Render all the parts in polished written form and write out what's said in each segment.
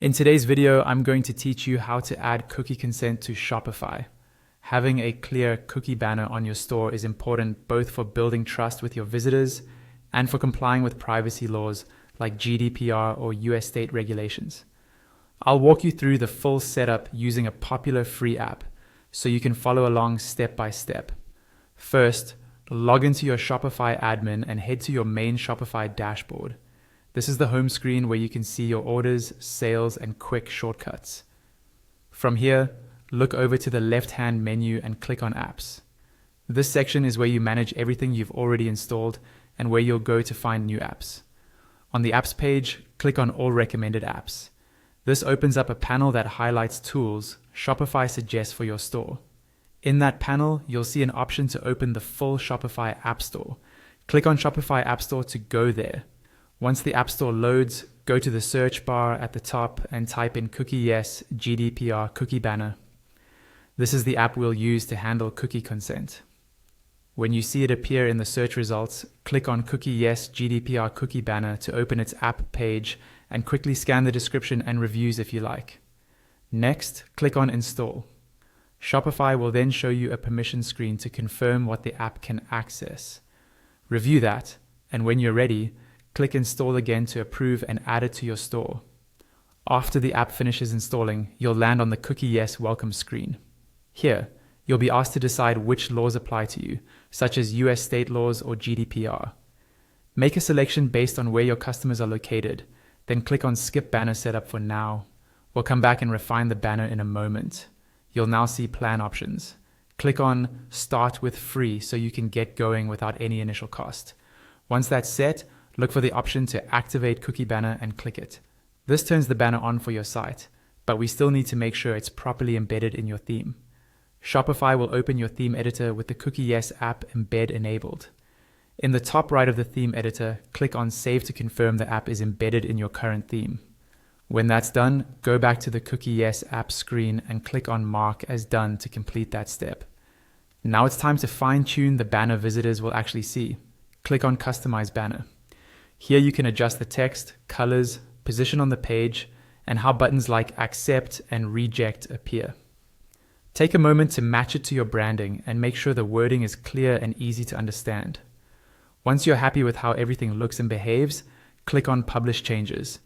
In today's video, I'm going to teach you how to add cookie consent to Shopify. Having a clear cookie banner on your store is important both for building trust with your visitors and for complying with privacy laws like GDPR or US state regulations. I'll walk you through the full setup using a popular free app so you can follow along step by step. First, log into your Shopify admin and head to your main Shopify dashboard. This is the home screen where you can see your orders, sales, and quick shortcuts. From here, look over to the left-hand menu and click on Apps. This section is where you manage everything you've already installed and where you'll go to find new apps. On the Apps page, click on All Recommended Apps. This opens up a panel that highlights tools Shopify suggests for your store. In that panel, you'll see an option to open the full Shopify App Store. Click on Shopify App Store to go there. Once the App Store loads, go to the search bar at the top and type in Cookie Yes GDPR Cookie Banner. This is the app we'll use to handle cookie consent. When you see it appear in the search results, click on Cookie Yes GDPR Cookie Banner to open its app page and quickly scan the description and reviews if you like. Next, click on Install. Shopify will then show you a permission screen to confirm what the app can access. Review that, and when you're ready, click Install again to approve and add it to your store. After the app finishes installing, you'll land on the Cookie Yes Welcome screen. Here, you'll be asked to decide which laws apply to you, such as US state laws or GDPR. Make a selection based on where your customers are located, then click on Skip Banner Setup for now. We'll come back and refine the banner in a moment. You'll now see plan options. Click on Start with Free so you can get going without any initial cost. Once that's set, look for the option to activate cookie banner and click it. This turns the banner on for your site, but we still need to make sure it's properly embedded in your theme. Shopify will open your theme editor with the Cookie Yes app embed enabled. In the top right of the theme editor, click on Save to confirm the app is embedded in your current theme. When that's done, go back to the Cookie Yes app screen and click on Mark as done to complete that step. Now it's time to fine-tune the banner visitors will actually see. Click on Customize Banner. Here you can adjust the text, colors, position on the page, and how buttons like Accept and Reject appear. Take a moment to match it to your branding and make sure the wording is clear and easy to understand. Once you're happy with how everything looks and behaves, click on Publish Changes.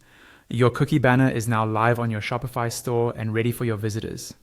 Your cookie banner is now live on your Shopify store and ready for your visitors.